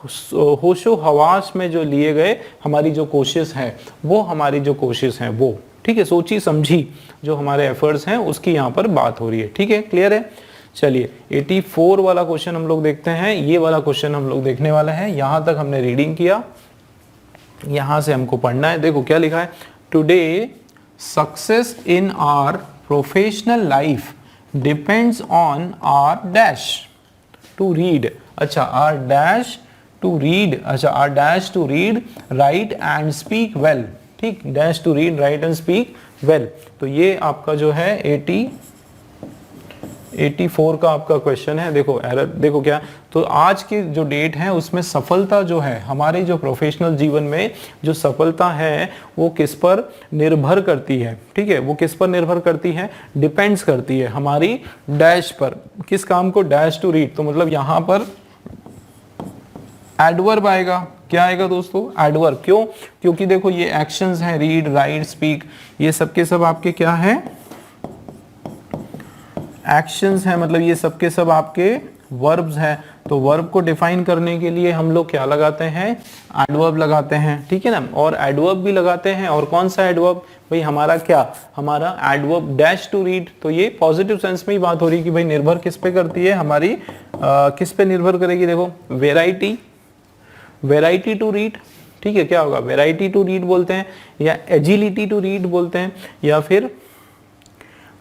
होशो हवास में जो लिए गए हमारी जो कोशिश है वो हमारी जो कोशिश है वो, ठीक है, सोची समझी जो हमारे एफर्ट्स हैं उसकी यहाँ पर बात हो रही है। ठीक है, क्लियर है। चलिए 84 वाला क्वेश्चन हम लोग देखते हैं। ये वाला क्वेश्चन हम लोग देखने वाले हैं। यहाँ तक हमने रीडिंग किया, यहाँ से हमको पढ़ना है। देखो क्या लिखा है, today success in our professional life depends on our dash to read. अच्छा, आर डैश टू रीड, अच्छा our dash to read, write and speak well. ठीक, dash to read, write and speak well. तो ये आपका जो है 84 का आपका क्वेश्चन है। देखो एरर, देखो क्या, तो आज की जो डेट है उसमें सफलता जो है हमारे जो प्रोफेशनल जीवन में जो सफलता है वो किस पर निर्भर करती है। ठीक है, वो किस पर निर्भर करती है, डिपेंड्स करती है हमारी डैश पर। किस काम को, डैश टू रीड, तो मतलब यहां पर एडवर्ब आएगा। क्या आएगा दोस्तों, एडवर्ब। क्यों, क्योंकि देखो ये एक्शंस हैं, रीड, राइट, स्पीक, ये सब के सब आपके क्या है, एक्शंस हैं, मतलब ये सब के सब आपके वर्ब्स हैं। तो वर्ब को डिफाइन करने के लिए हम लोग क्या लगाते हैं, एडवर्ब लगाते हैं। ठीक है ना, और एडवर्ब भी लगाते हैं। और कौन सा एडवर्ब भाई, हमारा क्या, हमारा एडवर्ब डैश टू रीड। तो ये पॉजिटिव सेंस में ही बात हो रही है कि भाई निर्भर किस पे करती है हमारी, किस पे निर्भर करेगी। देखो वेराइटी, वेराइटी टू रीड। ठीक है, क्या होगा, वेराइटी टू रीड बोलते हैं, या एजिलिटी टू रीड बोलते हैं, या फिर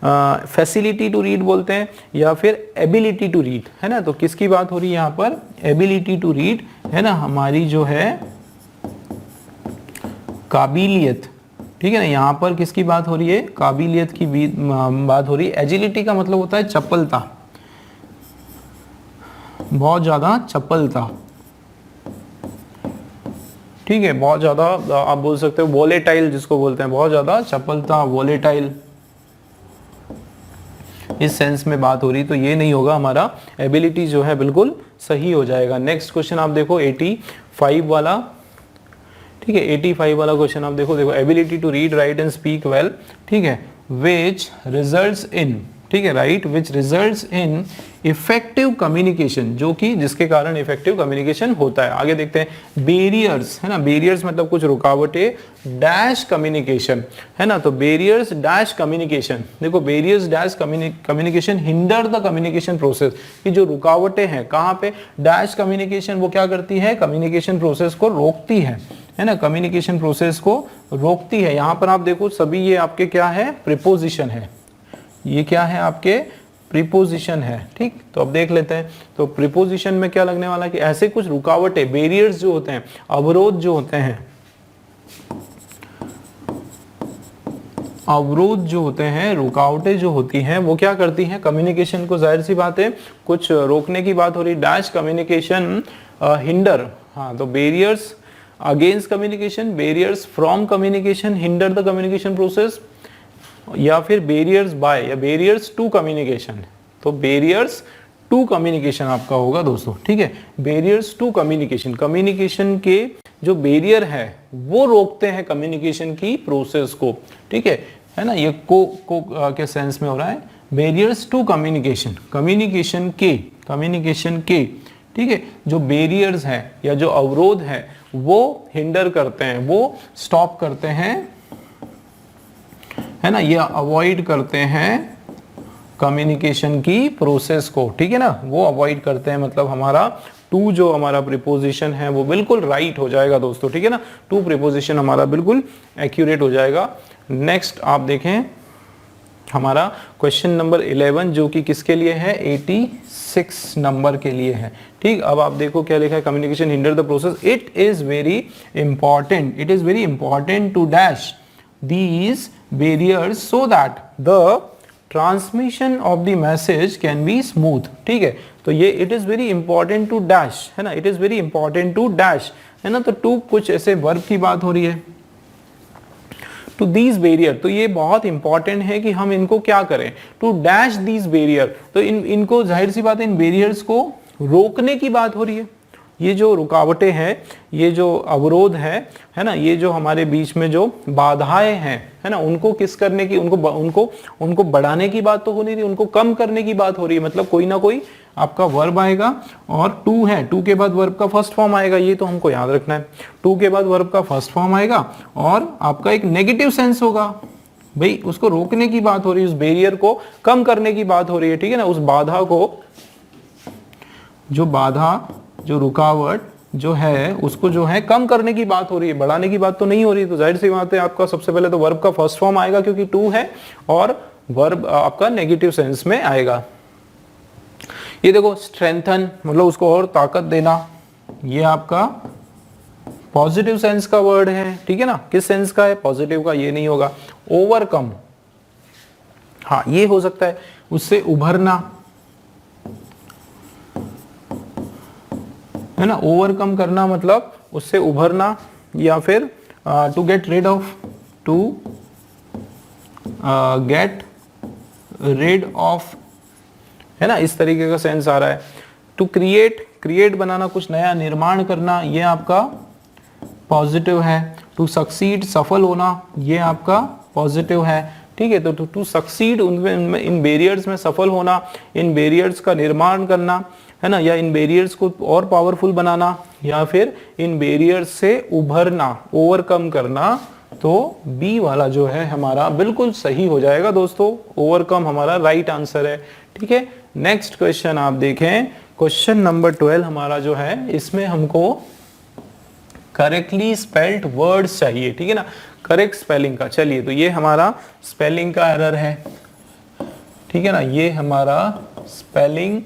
फैसिलिटी टू रीड बोलते हैं, या फिर एबिलिटी टू रीड, है ना। तो किसकी बात हो रही है यहाँ पर, एबिलिटी टू रीड, है ना, हमारी जो है काबिलियत। ठीक है ना, यहाँ पर किसकी बात हो रही है, काबिलियत की बात हो रही है। एजिलिटी का मतलब होता है चपलता, बहुत ज्यादा चपलता। ठीक है, बहुत ज्यादा, आप बोल सकते हो वोलेटाइल जिसको बोलते हैं, बहुत ज्यादा चपलता, वोलेटाइल, इस सेंस में बात हो रही। तो ये नहीं होगा, हमारा एबिलिटी जो है बिल्कुल सही हो जाएगा। नेक्स्ट क्वेश्चन आप देखो 85 वाला। ठीक है, 85 वाला क्वेश्चन आप देखो, देखो ability to read, write and speak well. ठीक है, विच रिजल्ट्स इन, ठीक है, right, which results in effective communication, जो कि जिसके कारण इफेक्टिव कम्युनिकेशन होता है। आगे देखते हैं, बेरियर्स, है ना, बेरियर्स मतलब कुछ रुकावटें, डैश कम्युनिकेशन, है ना। तो बेरियर्स डैश कम्युनिकेशन, देखो barriers dash communication hinder the communication process, कि जो रुकावटें हैं कहाँ पे, डैश कम्युनिकेशन, वो क्या करती है, कम्युनिकेशन प्रोसेस को रोकती है ना, कम्युनिकेशन प्रोसेस को रोकती है। यहाँ पर आप देखो सभी ये आपके क्या है, प्रीपोजिशन है, ये क्या है आपके, प्रीपोजिशन है। ठीक, तो अब देख लेते हैं, तो प्रीपोजिशन में क्या लगने वाला है कि ऐसे कुछ रुकावटें, बैरियर्स जो होते हैं, अवरोध जो होते हैं, अवरोध जो होते हैं, रुकावटें जो होती हैं, वो क्या करती हैं, कम्युनिकेशन को, जाहिर सी बात है कुछ रोकने की बात हो रही, डैश कम्युनिकेशन हिंडर। हाँ, तो barriers against communication, barriers from communication hinder the communication process, या फिर बैरियर्स बाय, या बैरियर्स टू कम्युनिकेशन। तो बैरियर्स टू कम्युनिकेशन आपका होगा दोस्तों। ठीक है, बैरियर्स टू कम्युनिकेशन, कम्युनिकेशन के जो बैरियर है वो रोकते हैं कम्युनिकेशन की प्रोसेस को। ठीक है ना, ये को के सेंस में हो रहा है, बैरियर्स टू कम्युनिकेशन, कम्युनिकेशन के, ठीक है, जो बैरियर्स हैं या जो अवरोध है वो हिंडर करते हैं, वो स्टॉप करते हैं, है ना, ये अवॉइड करते हैं कम्युनिकेशन की प्रोसेस को। ठीक है ना, वो अवॉइड करते हैं, मतलब हमारा टू जो हमारा प्रीपोजिशन है वो बिल्कुल राइट हो जाएगा दोस्तों। ठीक है ना, टू प्रीपोजिशन हमारा बिल्कुल एक्यूरेट हो जाएगा। नेक्स्ट आप देखें हमारा क्वेश्चन नंबर 11 जो कि किसके लिए है, 86 नंबर के लिए है। ठीक, अब आप देखो क्या लिखा है, communication hinder the process, it is very important to dash these barriers so that the transmission of the message can be smooth। ठीक है, तो ये it is very important to dash, है ना, it is very important to dash, है ना। तो to कुछ ऐसे वर्ब की बात हो रही है, to these barrier, तो ये बहुत इंपॉर्टेंट है कि हम इनको क्या करें, to dash these barrier, तो इनको जाहिर सी बात है इन बैरियर्स को रोकने की बात हो रही है। ये जो रुकावटें हैं, ये जो अवरोध है ना, ये जो हमारे बीच में जो बाधाएं हैं, है ना, उनको किस करने की, उनको बढ़ाने की बात तो हो नहीं रही, उनको कम करने की बात हो रही है। मतलब कोई ना कोई आपका वर्ब आएगा, और टू है, टू के बाद वर्ब का फर्स्ट फॉर्म आएगा, ये तो हमको याद रखना है। टू के बाद वर्ब का फर्स्ट फॉर्म आएगा और आपका एक नेगेटिव सेंस होगा, भाई उसको रोकने की बात हो रही है, उस बैरियर को कम करने की बात हो रही है, ठीक है ना, उस बाधा को, जो बाधा, जो रुकावट जो है उसको जो है कम करने की बात हो रही है, बढ़ाने की बात तो नहीं हो रही है। तो जाहिर सी बात है आपका सबसे पहले तो वर्ब का फर्स्ट फॉर्म आएगा क्योंकि टू है, और वर्ब आपका नेगेटिव सेंस में आएगा। ये देखो स्ट्रेंथन मतलब उसको और ताकत देना, ये आपका पॉजिटिव सेंस का वर्ड है, ठीक है ना, किस सेंस का है, पॉजिटिव का, ये नहीं होगा। ओवरकम, हाँ ये हो सकता है, उससे उभरना, है ना, ओवरकम करना मतलब उससे उभरना, या फिर to get rid of, to get rid of, है ना, इस तरीके का सेंस आ रहा है। टू क्रिएट, क्रिएट बनाना, कुछ नया निर्माण करना, ये आपका पॉजिटिव है। टू सक्सीड, सफल होना, ये आपका पॉजिटिव है, ठीक है। तो टू सक्सीड, उनमें इन बैरियर्स में सफल होना, इन बैरियर्स का निर्माण करना, है ना, या इन बैरियर्स को और पावरफुल बनाना, या फिर इन बैरियर्स से उभरना, ओवरकम करना, तो बी वाला जो है हमारा बिल्कुल सही हो जाएगा दोस्तों, ओवरकम हमारा राइट आंसर है, ठीक है। नेक्स्ट क्वेश्चन आप देखें, क्वेश्चन नंबर 12 हमारा जो है, इसमें हमको करेक्टली स्पेल्ड वर्ड्स चाहिए, ठीक है ना, करेक्ट स्पेलिंग का। चलिए, तो ये हमारा स्पेलिंग का एरर है, ठीक है ना, ये हमारा स्पेलिंग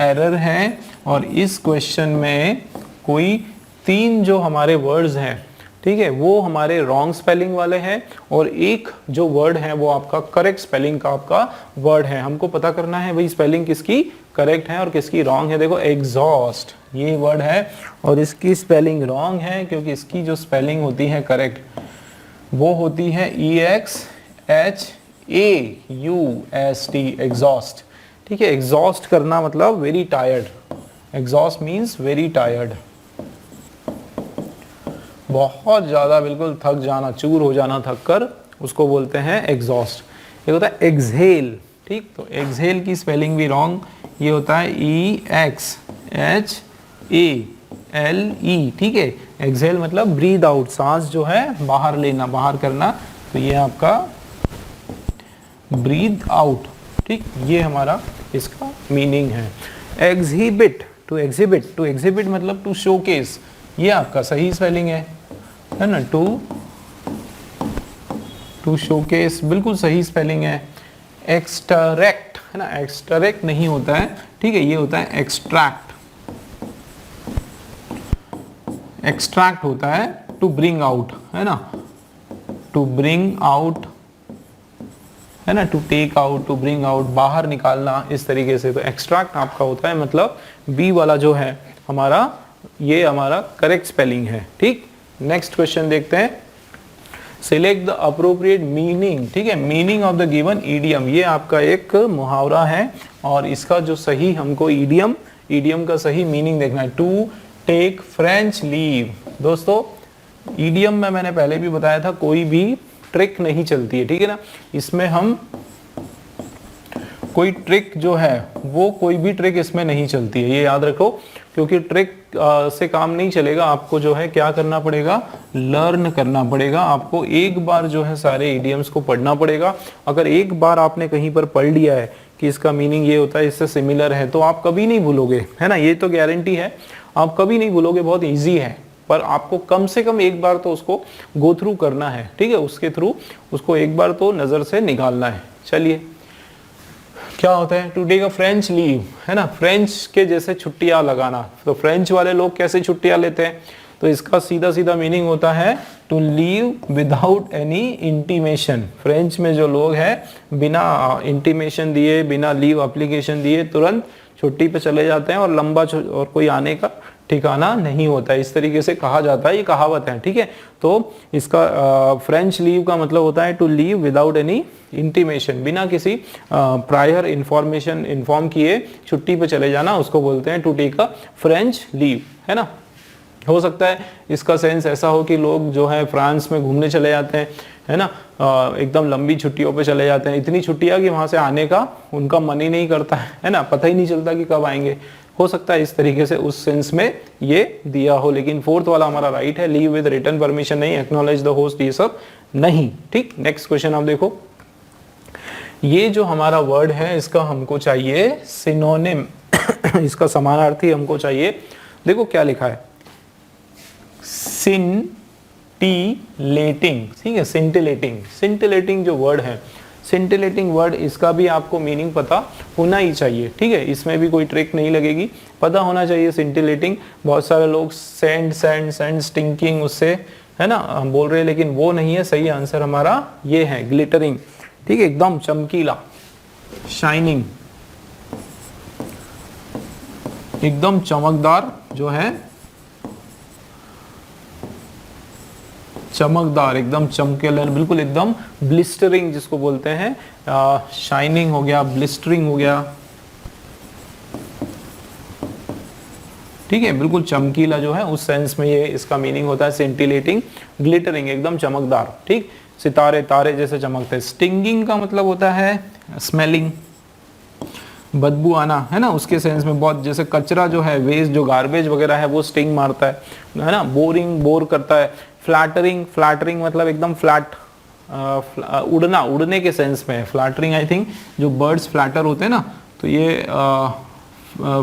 एरर है, और इस क्वेश्चन में कोई 3 जो हमारे वर्ड्स हैं, ठीक है, वो हमारे रॉन्ग स्पेलिंग वाले हैं, और एक जो वर्ड है वो आपका करेक्ट स्पेलिंग का आपका वर्ड है। हमको पता करना है भाई स्पेलिंग किसकी करेक्ट है और किसकी रॉन्ग है। देखो एग्जॉस्ट ये वर्ड है और इसकी स्पेलिंग रॉन्ग है, क्योंकि इसकी जो स्पेलिंग होती है करेक्ट वो होती है EXHAUST, एग्जॉस्ट, ठीक है। एग्जॉस्ट करना मतलब very tired, exhaust means very tired, बहुत ज्यादा बिल्कुल थक जाना, चूर हो जाना थक कर, उसको बोलते हैं एग्जॉस्ट। ये होता है एक्सहेल, ठीक, तो एक्सहेल की स्पेलिंग भी रॉन्ग, ये होता है EXHALE, ठीक है। एक्सहेल मतलब ब्रीद आउट, सांस जो है बाहर लेना, बाहर करना, तो ये आपका ब्रीद आउट, ठीक, ये हमारा इसका मीनिंग है। Exhibit, to exhibit, to exhibit मतलब टू शोकेस, ये आपका सही स्पेलिंग है ना, टू शोकेस बिल्कुल सही स्पेलिंग है। एक्सट्रैक्ट है ना, एक्सट्रैक्ट नहीं होता है, ठीक है, ये होता है एक्सट्रैक्ट, एक्सट्रैक्ट होता है टू ब्रिंग आउट, है ना, टू ब्रिंग आउट, है ना, to take out, to bring out, बाहर निकालना, इस तरीके से। तो एक्सट्रैक्ट आपका होता है, मतलब बी वाला जो है हमारा, ये हमारा करेक्ट स्पेलिंग है, ठीक। नेक्स्ट क्वेश्चन देखते हैं, सिलेक्ट द अप्रोप्रिएट मीनिंग, ठीक है, meaning of the given idiom, ये आपका एक मुहावरा है और इसका जो सही हमको ईडियम का सही मीनिंग देखना है। टू टेक फ्रेंच लीव, दोस्तों ईडियम में मैंने पहले भी बताया था कोई भी ट्रिक नहीं चलती है, ठीक है ना, इसमें हम कोई ट्रिक जो है वो कोई भी ट्रिक इसमें नहीं चलती है, ये याद रखो, क्योंकि ट्रिक से काम नहीं चलेगा, आपको जो है क्या करना पड़ेगा, लर्न करना पड़ेगा, आपको एक बार जो है सारे इडियम्स को पढ़ना पड़ेगा। अगर एक बार आपने कहीं पर पढ़ लिया है कि इसका मीनिंग ये होता है, इससे सिमिलर है, तो आप कभी नहीं भूलोगे, है ना, ये तो गारंटी है, आप कभी नहीं भूलोगे, बहुत ईजी है, पर आपको कम से कम एक बार तो उसको गो थ्रू करना है, ठीक है, उसके थ्रू उसको एक बार तो नजर से निकालना है। चलिए, क्या होता है to take a French leave, है ना, फ्रेंच के जैसे छुट्टियां लगाना, तो फ्रेंच वाले लोग कैसे छुट्टियां लेते हैं, तो इसका सीधा सीधा मीनिंग होता है to leave without any intimation. French में जो लोग हैं बिना इंटीमेशन दिए, बिना लीव एप्लीकेशन दिए तुरंत छुट्टी पे चले जाते हैं और लंबा और कोई आने का ठिकाना नहीं होता है, इस तरीके से कहा जाता है, ये कहावत है, ठीक है। तो इसका फ्रेंच लीव का मतलब होता है to leave without any intimation, बिना किसी प्रायर इंफॉर्मेशन इन्फॉर्म किए छुट्टी पे चले जाना, उसको बोलते हैं to take a French leave, है ना। हो सकता है इसका सेंस ऐसा हो कि लोग जो है फ्रांस में घूमने चले जाते हैं, है ना, एकदम लंबी छुट्टियों पे चले जाते हैं, इतनी छुट्टियां कि वहां से आने का उनका मन ही नहीं करता है ना, पता ही नहीं चलता कि कब आएंगे। हो सकता है इस तरीके से उस सेंस में ये दिया हो, लेकिन फोर्थ वाला हमारा राइट है, लीव विद रिटन परमिशन नहीं, एक्नॉलेज द होस्ट, ये सब नहीं। ठीक, नेक्स्ट क्वेश्चन आप देखो, ये जो हमारा वर्ड है इसका हमको चाहिए सिनोनिम इसका समानार्थी हमको चाहिए। देखो क्या लिखा है, सिंटिलेटिंग, ठीक है, सिंटिलेटिंग। सिंटिलेटिंग जो वर्ड है, सिंटिलेटिंग वर्ड, इसका भी आपको मीनिंग पता होना ही चाहिए, ठीक है, इसमें भी कोई ट्रिक नहीं लगेगी, पता होना चाहिए सिंटिलेटिंग। बहुत सारे लोग सैंड सैंड सैंड स्टिंकिंग उससे, है ना, हम बोल रहे हैं, लेकिन वो नहीं है, सही आंसर हमारा ये है ग्लिटरिंग, ठीक है, एकदम चमकीला, शाइनिंग, एकदम चमकदार जो है, चमकदार, एकदम चमकेला, बिल्कुल एकदम ब्लिस्टरिंग जिसको बोलते हैं, शाइनिंग हो गया, ब्लिस्टरिंग हो गया, ठीक है, बिल्कुल चमकीला जो है, उस सेंस में ये इसका मीनिंग होता है सिंटिलेटिंग, ग्लिटरिंग, एकदम चमकदार, ठीक, सितारे तारे जैसे चमकते। स्टिंगिंग का मतलब होता है स्मेलिंग, बदबू आना, है ना, उसके सेंस में बहुत, जैसे कचरा जो है, वेस्ट जो गार्बेज वगैरह है वो स्टिंग मारता है ना, बोरिंग, बोर करता है। फ्लैटरिंग, फ्लैटरिंग मतलब एकदम फ्लैट, उड़ना, उड़ने के सेंस में फ्लैटरिंग, आई थिंक जो बर्ड्स फ्लैटर होते हैं ना, तो ये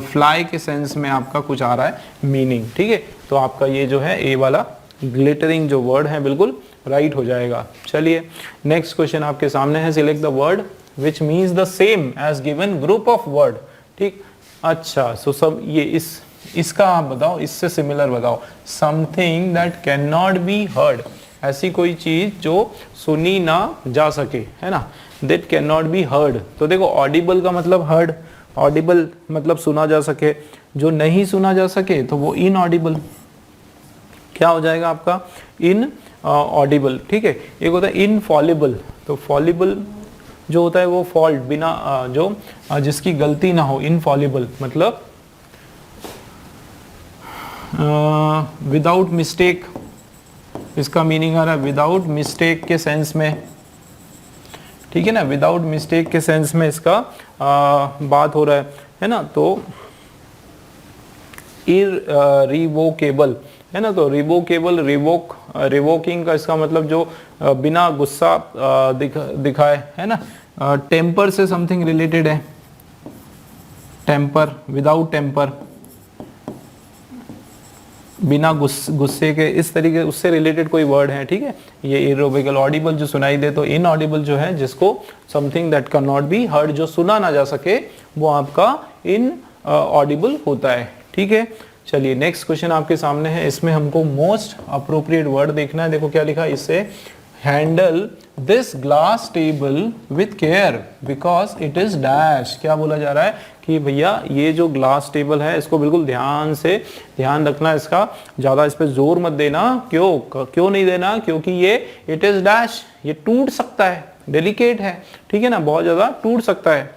फ्लाई के सेंस में आपका कुछ आ रहा है मीनिंग, ठीक है, तो आपका ये जो है ए वाला ग्लिटरिंग जो वर्ड है बिल्कुल राइट हो जाएगा। चलिए नेक्स्ट क्वेश्चन आपके सामने है, select the word which means the same as given group of word, ठीक, अच्छा, सो सब ये इसका आप बताओ, इससे सिमिलर बताओ, something that can not be heard, ऐसी कोई चीज जो सुनी ना जा सके, है ना, that can not be heard. तो देखो ऑडिबल का मतलब हर्ड, ऑडिबल मतलब सुना जा सके, जो नहीं सुना जा सके तो वो इनऑडिबल, क्या हो जाएगा आपका, इन ऑडिबल, ठीक है। एक होता है इनफॉलिबल, तो फॉलिबल जो होता है वो फॉल्ट, बिना जो जिसकी गलती ना हो, इनफॉलिबल मतलब विदाउट मिस्टेक, इसका मीनिंग आ रहा है विदाउट मिस्टेक के सेंस में, ठीक है ना, विदाउट मिस्टेक के सेंस में इसका बात हो रहा है ना, तो इररिवोकेबल, है ना, तो रिवोकेबल, रिवोकिंग का इसका मतलब जो बिना गुस्सा दिखाए, है ना, टेम्पर से समथिंग रिलेटेड है, टेम्पर, विदाउट टेम्पर, बिना गुस्से के, इस तरीके उससे रिलेटेड कोई वर्ड है, ठीक है, ये इररिवोकेबल। ऑडिबल जो सुनाई दे, तो इनऑडिबल जो है जिसको something that can not be heard, जो सुना ना जा सके, वो आपका इन ऑडिबल होता है, ठीक है। चलिए नेक्स्ट क्वेश्चन आपके सामने है, इसमें हमको मोस्ट अप्रोप्रिएट वर्ड देखना है। देखो क्या लिखा है, इससे handle this glass table with care because it is dash. क्या बोला जा रहा है कि भैया ये जो ग्लास टेबल है इसको बिल्कुल ध्यान से ध्यान रखना, इसका ज्यादा इस पे जोर मत देना। क्यों नहीं देना, क्योंकि ये इट इज डैश, ये टूट सकता है, डेलिकेट है, ठीक है ना, बहुत ज्यादा टूट सकता है।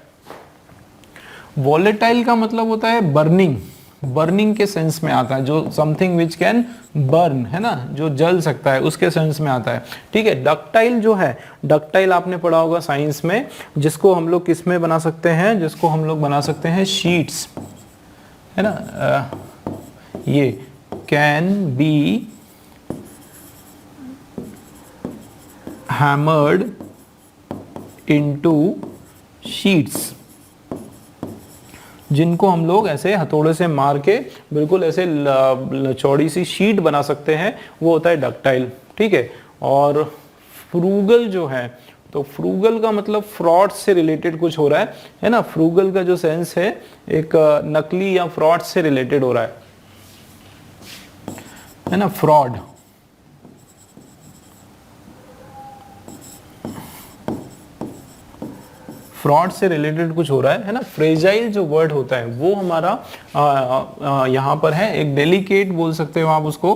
वॉलेटाइल का मतलब होता है बर्निंग, बर्निंग के सेंस में आता है, जो समथिंग विच कैन बर्न, है ना, जो जल सकता है, उसके सेंस में आता है, ठीक है। डक्टाइल जो है, डक्टाइल आपने पढ़ा होगा साइंस में, जिसको हम लोग किस में बना सकते हैं, जिसको हम लोग बना सकते हैं शीट्स, है ना, ये can be hammered into sheets, जिनको हम लोग ऐसे हथौड़े से मार के बिल्कुल ऐसे चौड़ी सी शीट बना सकते हैं, वो होता है डक्टाइल, ठीक है। और फ्रूगल जो है, तो फ्रूगल का मतलब फ्रॉड से रिलेटेड कुछ हो रहा है ना, फ्रूगल का जो सेंस है एक नकली या फ्रॉड से रिलेटेड हो रहा है ना, फ्रॉड, फ्रॉड से रिलेटेड कुछ हो रहा है ना। फ्रेजाइल जो वर्ड होता है वो हमारा यहाँ पर है, एक डेलिकेट बोल सकते हो आप उसको,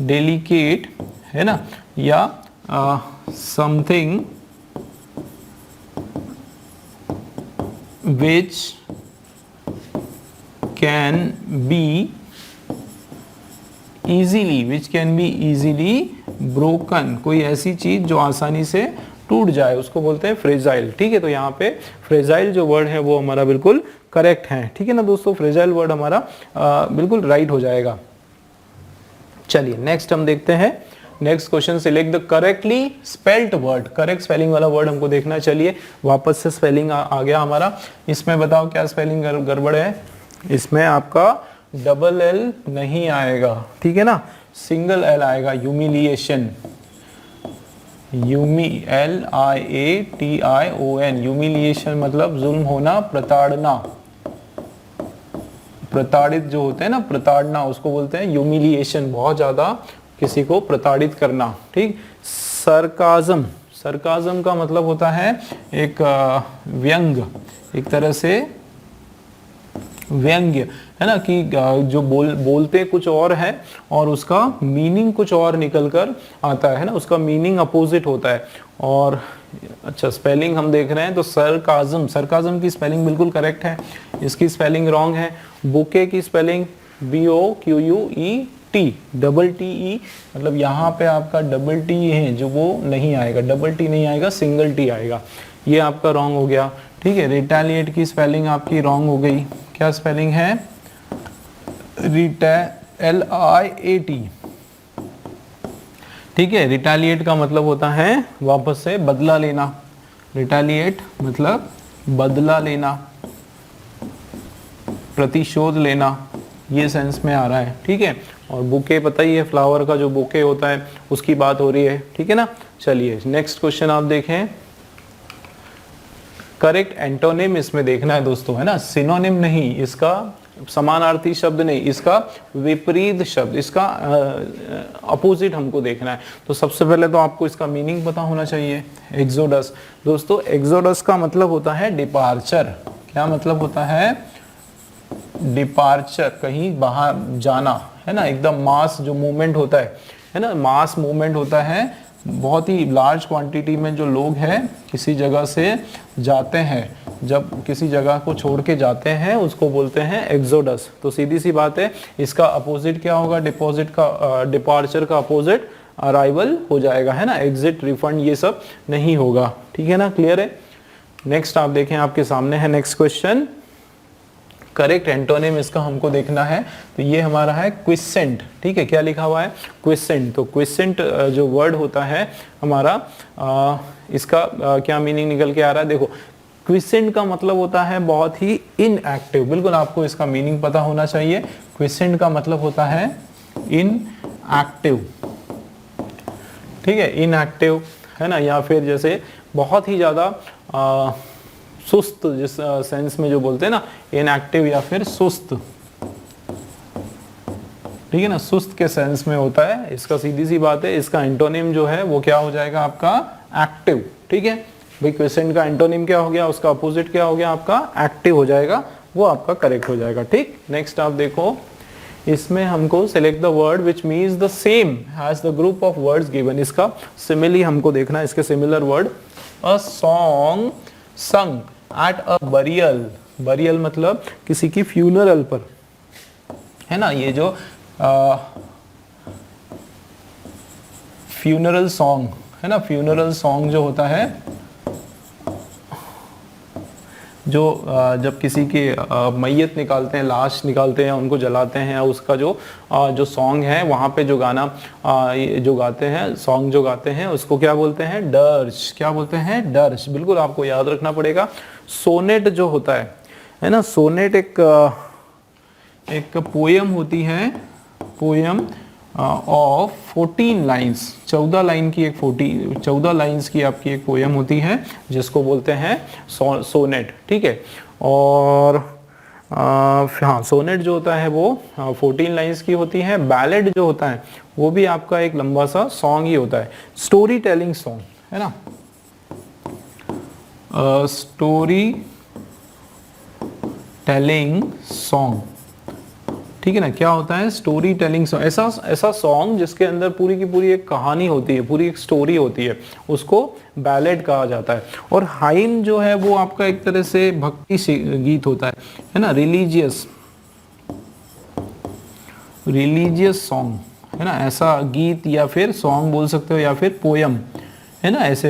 डेलिकेट, है ना, या something which can be easily, which can be easily broken, कोई ऐसी चीज जो आसानी से टूट जाए उसको बोलते हैं फ्रेजाइल। ठीक है, तो यहाँ पे फ्रेजाइल जो वर्ड है वो हमारा बिल्कुल करेक्ट है। ठीक है ना दोस्तों, फ्रेजाइल वर्ड हमारा बिल्कुल राइट हो जाएगा। चलिए नेक्स्ट हम देखते हैं next question, select the correctly spelled word. Correct spelling वाला वर्ड हमको देखना है। चलिए वापस से स्पेलिंग आ गया हमारा। इसमें बताओ क्या स्पेलिंग गड़बड़ है। इसमें आपका डबल एल नहीं आएगा, ठीक है ना, सिंगल एल आएगा। ह्यूमिलिएशन, UMILIATION, ह्यूमिलिएशन मतलब जुल्म होना, प्रताड़ना। प्रताड़ित जो होते हैं ना, प्रताड़ना, उसको बोलते हैं ह्यूमिलिएशन, बहुत ज्यादा किसी को प्रताड़ित करना। ठीक। सरकाज़म, सरकाज़म का मतलब होता है एक व्यंग, एक तरह से व्यंग्य, है ना, कि जो बोलते कुछ और है और उसका मीनिंग कुछ और निकल कर आता है ना, उसका मीनिंग अपोजिट होता है। और अच्छा स्पेलिंग हम देख रहे हैं तो सरकाज़म, सरकाज़म की स्पेलिंग बिल्कुल करेक्ट है, इसकी स्पेलिंग रॉन्ग है। बुके की स्पेलिंग BOQUET, डबल TE, मतलब यहाँ पे आपका डबल T है जो वो नहीं आएगा, डबल T नहीं आएगा, सिंगल T आएगा, ये आपका रॉन्ग हो गया। ठीक है, रिटेलिएट की स्पेलिंग आपकी रॉन्ग हो गई। क्या स्पेलिंग है? LIAT। ठीक है, रिटेलिएट का मतलब होता है वापस से बदला लेना। रिटेलिएट मतलब बदला लेना, प्रतिशोध लेना, ये सेंस में आ रहा है। ठीक है, और बुके पता ही है, फ्लावर का जो बुके होता है उसकी बात हो रही है। ठीक है ना। चलिए नेक्स्ट क्वेश्चन आप देखें। करेक्ट एंटोनिम इसमें देखना है दोस्तों, है ना, सिनोनिम नहीं, इसका समानार्थी शब्द नहीं, इसका विपरीत शब्द, इसका अपोजिट हमको देखना है। तो सबसे पहले तो आपको इसका मीनिंग पता होना चाहिए। एक्सोडस, दोस्तों एक्सोडस का मतलब होता है डिपार्चर। क्या मतलब होता है? डिपार्चर, कहीं बाहर जाना, है ना, एकदम मास जो मूवमेंट होता है ना, मास मूवमेंट होता है, बहुत ही लार्ज क्वांटिटी में जो लोग हैं किसी जगह से जाते हैं, जब किसी जगह को छोड़ के जाते हैं उसको बोलते हैं एक्सोडस। तो सीधी सी बात है, इसका अपोजिट क्या होगा? डिपॉजिट का, डिपार्चर का अपोजिट अराइवल हो जाएगा, है ना, एग्जिट, रिफंड, ये सब नहीं होगा। ठीक है ना, क्लियर है। नेक्स्ट आप देखें, आपके सामने है नेक्स्ट क्वेश्चन। करेक्ट एंटोनिम इसका हमको देखना है, तो ये हमारा है क्विसेंट। ठीक है, क्या लिखा हुआ है? क्विसेंट। तो क्विसेंट जो वर्ड होता है हमारा, इसका क्या मीनिंग निकल के आ रहा है? देखो, क्विसेंट का मतलब होता है बहुत ही इनएक्टिव। बिल्कुल आपको इसका मीनिंग पता होना चाहिए। क्विसेंट का मतलब होता है इनएक्टिव। ठीक है, इनएक्टिव, है ना, या फिर जैसे बहुत ही ज्यादा सुस्त, जिस सेंस में जो बोलते हैं ना, इनएक्टिव या फिर सुस्त। ठीक है ना, सुस्त के सेंस में होता है। इसका सीधी सी बात है, इसका एंटोनिम जो है वो क्या हो जाएगा? आपका एक्टिव। ठीक है भाई, क्वेश्चन का एंटोनिम क्या हो गया? उसका अपोजिट क्या हो गया? आपका एक्टिव हो जाएगा, वो आपका करेक्ट हो जाएगा। ठीक, नेक्स्ट आप देखो, इसमें हमको select the word which means the same as the group of words given. इसका सिमिली हमको देखना है, इसके similar word. A song sung at a burial. Burial मतलब किसी की फ्यूनरल पर, है ना, ये जो फ्यूनरल सॉन्ग है ना, फ्यूनरल सॉन्ग जो होता है, जो जब किसी की मैयत निकालते हैं, लाश निकालते हैं, उनको जलाते हैं, उसका जो सॉन्ग है, वहाँ पे जो गाना जो गाते हैं, सॉन्ग जो गाते हैं, उसको क्या बोलते हैं? डर्ज। क्या बोलते हैं? डर्ज। बिल्कुल आपको याद रखना पड़ेगा। सोनेट जो होता है ना, सोनेट एक पोयम होती है, पोयम ऑफ 14 लाइन्स, 14 लाइन की, 14 लाइन्स की आपकी एक पोयम होती है, जिसको बोलते हैं सोनेट। ठीक है, और हाँ, सोनेट जो होता है वो 14 लाइन्स की होती है। बैलेड जो होता है वो भी आपका एक लंबा सा सॉन्ग ही होता है, स्टोरी टेलिंग सॉन्ग, है ना, स्टोरी टेलिंग सॉन्ग। ठीक है ना, क्या होता है? स्टोरी टेलिंग सॉन्ग, ऐसा सॉन्ग जिसके अंदर पूरी की पूरी एक कहानी होती है, पूरी एक स्टोरी होती है, उसको बैलेड कहा जाता है। और हाइम जो है वो आपका एक तरह से भक्ति गीत होता है ना, रिलीजियस सॉन्ग, है ना, ऐसा गीत या फिर सॉन्ग बोल सकते हो या फिर पोयम, है ना, ऐसे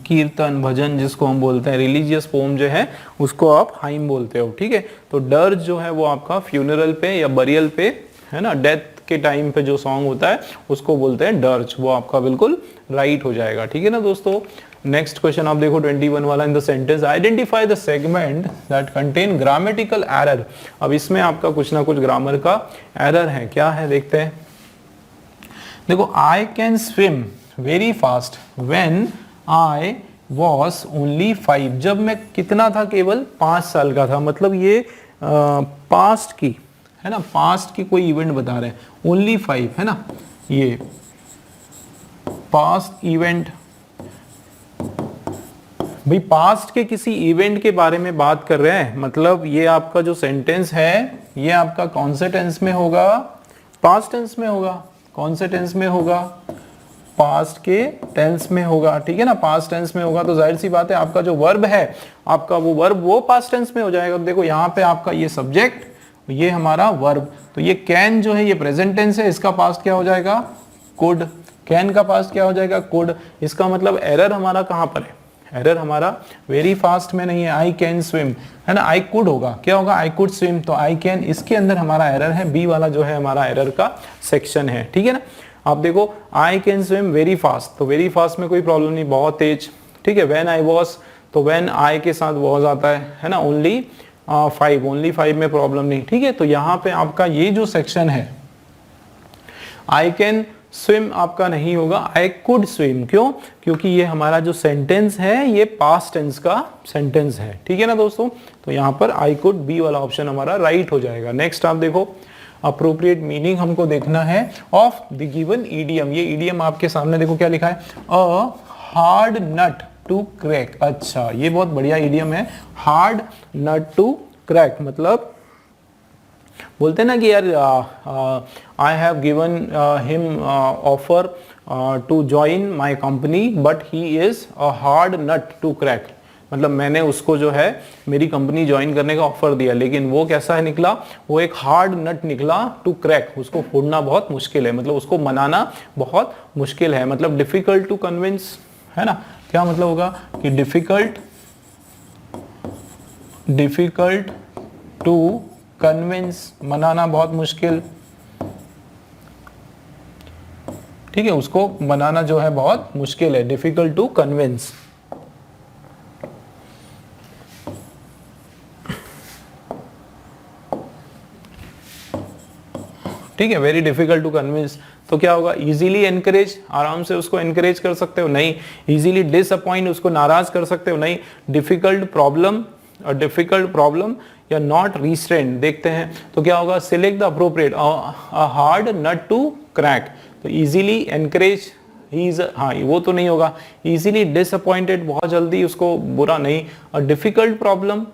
कीर्तन भजन जिसको हम बोलते हैं, रिलीजियस पोम जो है उसको आप हाइम बोलते हो, ठीक है। तो डर्ज जो है वो आपका फ्यूनरल पे या बरियल पे, है ना, डेथ के टाइम पे जो सॉन्ग होता है उसको बोलते हैं डर्ज, वो आपका बिल्कुल राइट हो जाएगा, ठीक है ना दोस्तों। नेक्स्ट क्वेश्चन आप देखो 21 वाला, in the sentence identify the segment that contain grammatical error. अब इसमें आपका कुछ ना कुछ ग्रामर का एरर है, क्या है देखते हैं। देखो, I can swim very fast when I was only 5, जब मैं कितना था, केवल 5 साल का था, मतलब ये पास्ट की, है ना, पास्ट की कोई इवेंट बता रहे हैं, ओनली 5, है ना, ये पास्ट इवेंट, भाई पास्ट के किसी इवेंट के बारे में बात कर रहे हैं, मतलब ये आपका जो सेंटेंस है ये आपका कौन से टेंस में होगा, पास्ट टेंस में होगा। कौन से टेंस में होगा, पास्ट के टेंस में होगा, ठीक है ना, पास्ट टेंस में होगा, तो जाहिर सी बात है आपका जो वर्ब है, आपका वो वर्ब वो पास्ट टेंस में हो जाएगा। देखो यहाँ पे आपका ये सब्जेक्ट, ये हमारा वर्ब, तो ये कैन जो है ये प्रेजेंट टेंस है, इसका पास्ट क्या हो जाएगा, कुड। कैन का पास्ट क्या हो जाएगा, कुड। इसका मतलब एरर हमारा कहाँ पर है, एरर हमारा वेरी फास्ट में नहीं है, आई कैन स्विम, है ना, आई कुड होगा, क्या होगा, आई कुड स्विम, तो आई कैन, इसके अंदर हमारा एरर है, बी वाला जो है हमारा एरर का सेक्शन है, ठीक है ना। आप देखो, I can swim very fast, तो वेरी फास्ट में कोई प्रॉब्लम नहीं, बहुत तेज, ठीक है। व्हेन आई वॉज, तो व्हेन आई के साथ वॉज आता है ना, ओनली 5, ओनली 5 में प्रॉब्लम नहीं, ठीक है। तो यहाँ पे आपका ये जो सेक्शन है, आई कैन स्विम आपका नहीं होगा, आई कुड स्विम, क्यों, क्योंकि ये हमारा जो सेंटेंस है ये पास्ट टेंस का सेंटेंस है, ठीक है ना दोस्तों। तो यहाँ पर आई कुड, बी वाला ऑप्शन हमारा राइट हो जाएगा। नेक्स्ट आप देखो, अप्रोप्रिएट मीनिंग हमको देखना है ऑफ द गिवन ईडियम। ये ईडियम आपके सामने देखो क्या लिखा है, a hard nut to crack. अच्छा, ये बहुत बढ़िया ईडियम है, हार्ड नट टू क्रैक, मतलब बोलते हैं ना कि यार I have given him offer to join my company but he is a hard nut to crack, मतलब मैंने उसको जो है मेरी कंपनी ज्वाइन करने का ऑफर दिया, लेकिन वो कैसा है निकला, वो एक हार्ड नट निकला टू क्रैक, उसको फोड़ना बहुत मुश्किल है, मतलब उसको मनाना बहुत मुश्किल है, मतलब डिफिकल्ट टू कन्विंस, है ना। क्या मतलब होगा कि डिफिकल्ट टू कन्विंस, मनाना बहुत मुश्किल, ठीक है, उसको मनाना जो है बहुत मुश्किल है, डिफिकल्ट टू कन्विंस। ठीक है, वेरी डिफिकल्ट टू कन्विंस, तो क्या होगा, इजीली एनकरेज, आराम से उसको एनकरेज कर सकते हो, नहीं। इजीली डिसअपॉइंट, उसको नाराज कर सकते हो, नहीं। डिफिकल्ट प्रॉब्लम या नॉट रिस्ट्रेंड, देखते हैं तो क्या होगा, select the appropriate, a hard nut to crack, तो इजीली एनकरेज, ही इज, हाँ वो तो नहीं होगा। इजीली डिसअपॉइंटेड, बहुत जल्दी उसको बुरा नहीं। A difficult problem,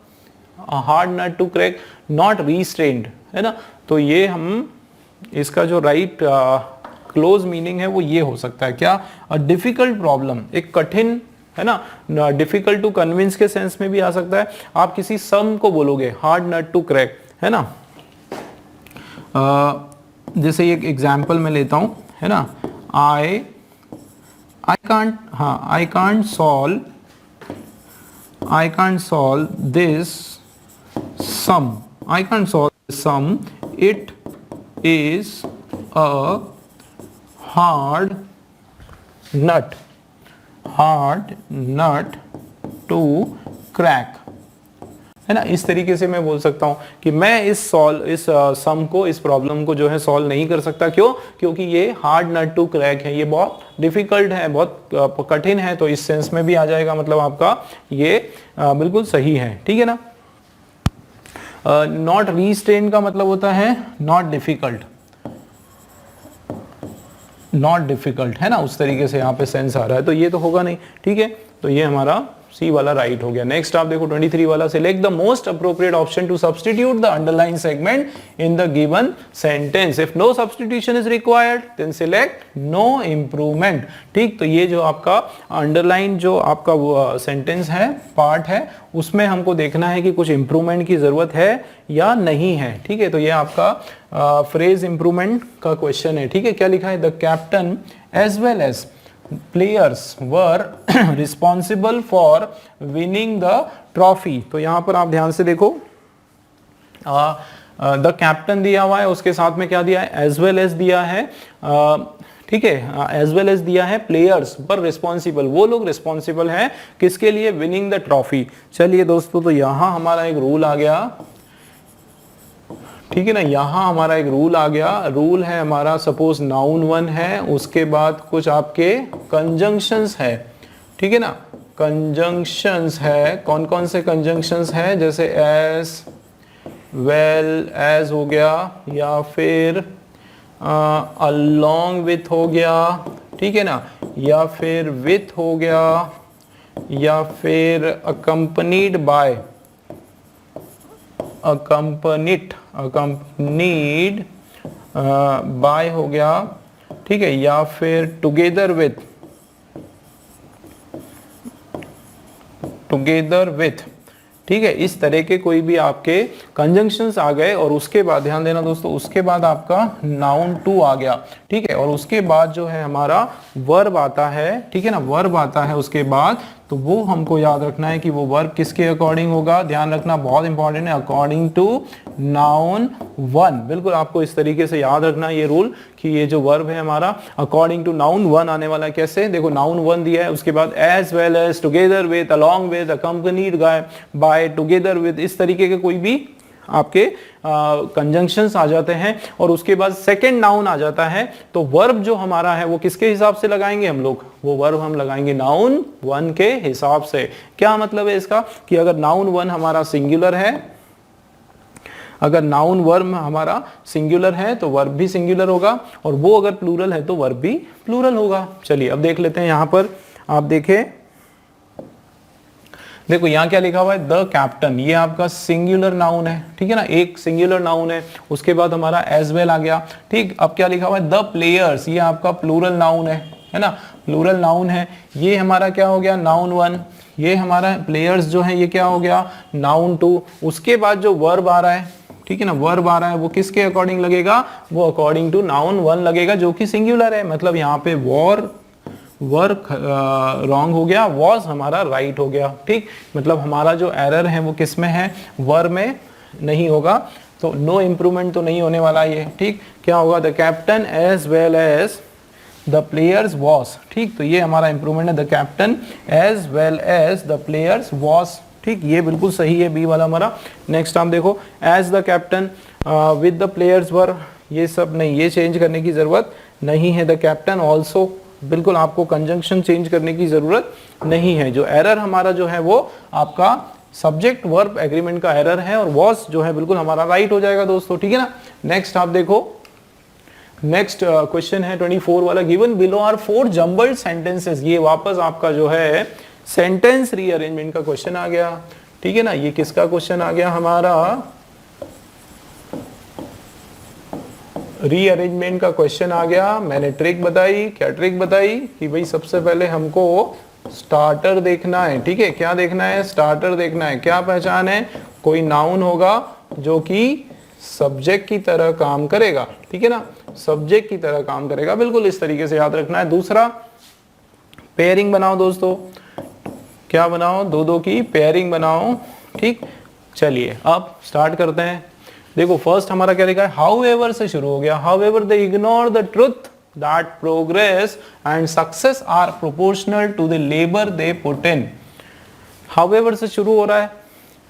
a hard nut to crack, not restrained, है ना। तो ये हम, इसका जो राइट क्लोज मीनिंग है वो ये हो सकता है, क्या, अ डिफिकल्ट प्रॉब्लम, एक कठिन, है ना, डिफिकल्ट टू कन्विंस के सेंस में भी आ सकता है। आप किसी सम को बोलोगे हार्ड नट टू क्रैक, है ना, जैसे एक एग्जांपल मैं लेता हूं, है ना, I can't solve this sum, it is a hard nut to crack, है ना। इस तरीके से मैं बोल सकता हूं कि मैं इस सम को, इस प्रॉब्लम को जो है सॉल्व नहीं कर सकता, क्यों, क्योंकि ये हार्ड नट टू क्रैक है, ये बहुत डिफिकल्ट है, बहुत कठिन है, तो इस सेंस में भी आ जाएगा, मतलब आपका ये बिल्कुल सही है, ठीक है ना। नॉट रिस्ट्रेन का मतलब होता है नॉट डिफिकल्ट, है ना, उस तरीके से यहाँ पे सेंस आ रहा है, तो ये तो होगा नहीं, ठीक है, तो ये हमारा सी वाला राइट हो गया। नेक्स्ट आप देखो 23 वाला, select the most appropriate option to substitute the underline segment in the given sentence. If no substitution is required then select no improvement. ठीक, तो ये जो आपका अंडरलाइन जो आपका सेंटेंस है, पार्ट है, उसमें हमको देखना है कि कुछ इंप्रूवमेंट की जरूरत है या नहीं है। ठीक है, तो ये आपका फ्रेज इंप्रूवमेंट का क्वेश्चन है। ठीक है, क्या लिखा है, the captain as well as players were responsible for winning the trophy। तो यहां पर आप ध्यान से देखो, द कैप्टन दिया हुआ है, उसके साथ में क्या दिया है, एज वेल एज दिया है। ठीक है, एज वेल एज दिया है, प्लेयर्स पर रिस्पॉन्सिबल, वो लोग रिस्पॉन्सिबल हैं किसके लिए, विनिंग द ट्रॉफी। चलिए दोस्तों, तो यहां हमारा एक रूल आ गया। ठीक है ना, यहां हमारा एक रूल आ गया। रूल है हमारा, सपोज नाउन वन है, उसके बाद कुछ आपके कंजंक्शंस है। ठीक है ना, कंजंक्शंस है, कौन कौन से कंजंक्शंस है, जैसे एज वेल एज हो गया, या फिर अलोंग विथ हो गया। ठीक है ना, या फिर विथ हो गया, या फिर अकम्पनीड बाय, अकम्पनीड बाय हो गया। ठीक है, या फिर टुगेदर विथ। ठीक है, इस तरह के कोई भी आपके कंजंक्शंस आ गए, और उसके बाद ध्यान देना दोस्तों, उसके बाद आपका नाउन टू आ गया। ठीक है, और उसके बाद जो है हमारा वर्ब आता है। ठीक है ना, वर्ब आता है उसके बाद, तो वो हमको याद रखना है कि वो वर्ब किसके अकॉर्डिंग होगा, ध्यान रखना, बहुत इंपॉर्टेंट है, अकॉर्डिंग टू नाउन वन। बिल्कुल आपको इस तरीके से याद रखना है ये रूल, कि ये जो वर्ब है हमारा अकॉर्डिंग टू नाउन वन आने वाला है। कैसे, देखो नाउन वन दिया है, उसके बाद as well as, together with, along with, accompanied by, together with, इस तरीके के कोई भी आपके कंजंक्शंस आ जाते हैं, और उसके बाद सेकंड नाउन आ जाता है। तो वर्ब जो हमारा है वो किसके हिसाब से लगाएंगे हम लोग, वो वर्ब हम लगाएंगे नाउन वन के हिसाब से। क्या मतलब है इसका, कि अगर नाउन वन हमारा सिंगुलर है, अगर नाउन वर्ब हमारा सिंगुलर है तो वर्ब भी सिंगुलर होगा, और वो अगर प्लूरल है तो वर्ब भी प्लूरल होगा। चलिए अब देख लेते हैं, यहां पर आप देखें, देखो यहाँ क्या लिखा हुआ है, द कैप्टन, ये आपका सिंगुलर नाउन है। ठीक है ना, एक सिंगुलर नाउन है, उसके बाद हमारा एज वेल आ गया। ठीक, अब क्या लिखा हुआ है, द प्लेयर्स, ये आपका प्लूरल नाउन है ना, प्लूरल नाउन है। ये हमारा क्या हो गया, नाउन वन। ये हमारा प्लेयर्स जो है ये क्या हो गया, नाउन टू। उसके बाद जो वर्ब आ रहा है, ठीक है ना, वर्ब आ रहा है, वो किसके अकॉर्डिंग लगेगा, वो अकॉर्डिंग टू नाउन वन लगेगा, जो कि सिंगुलर है। मतलब यहाँ पे वर्क रॉन्ग हो गया, वॉज हमारा राइट हो गया। ठीक, मतलब हमारा जो एरर है वो किस में है, वर्ब में नहीं होगा, तो नो इम्प्रूवमेंट तो नहीं होने वाला ये। ठीक, क्या होगा, the captain as well as the players was. ठीक, तो ये हमारा इंप्रूवमेंट है, the captain as well as the players was. ठीक, ये बिल्कुल सही है, बी वाला हमारा। नेक्स्ट आप देखो, as the captain with the players were, ये सब नहीं, ये चेंज करने की जरूरत नहीं है। द कैप्टन ऑल्सो, बिल्कुल आपको कंजंक्शन चेंज करने की जरूरत नहीं है। जो एरर हमारा जो है वो आपका सब्जेक्ट वर्ब एग्रीमेंट का एरर है, और वॉज जो है बिल्कुल हमारा राइट हो जाएगा दोस्तों। ठीक है ना, नेक्स्ट आप देखो, नेक्स्ट क्वेश्चन है 24 वाला, given below are 4 jumbled sentences. ये वापस आपका जो है सेंटेंस रीअरेंजमेंट का क्वेश्चन आ गया। ठीक है ना, ये किसका क्वेश्चन आ गया, हमारा रीअरेंजमेंट का क्वेश्चन आ गया। मैंने ट्रिक बताई, क्या ट्रिक बताई, कि भाई सबसे पहले हमको स्टार्टर देखना है। ठीक है, क्या देखना है, स्टार्टर देखना है। क्या पहचान है, कोई नाउन होगा जो कि सब्जेक्ट की तरह काम करेगा। ठीक है ना, सब्जेक्ट की तरह काम करेगा, बिल्कुल इस तरीके से याद रखना है। दूसरा, पेयरिंग बनाओ दोस्तों, क्या बनाओ, दो दो की पेयरिंग बनाओ। ठीक, चलिए अब स्टार्ट करते हैं। देखो फर्स्ट हमारा क्या लिखा है, हाउ एवर से शुरू हो गया। However they ignore the truth that progress and success are proportional to the labour they put in. However से शुरू हो रहा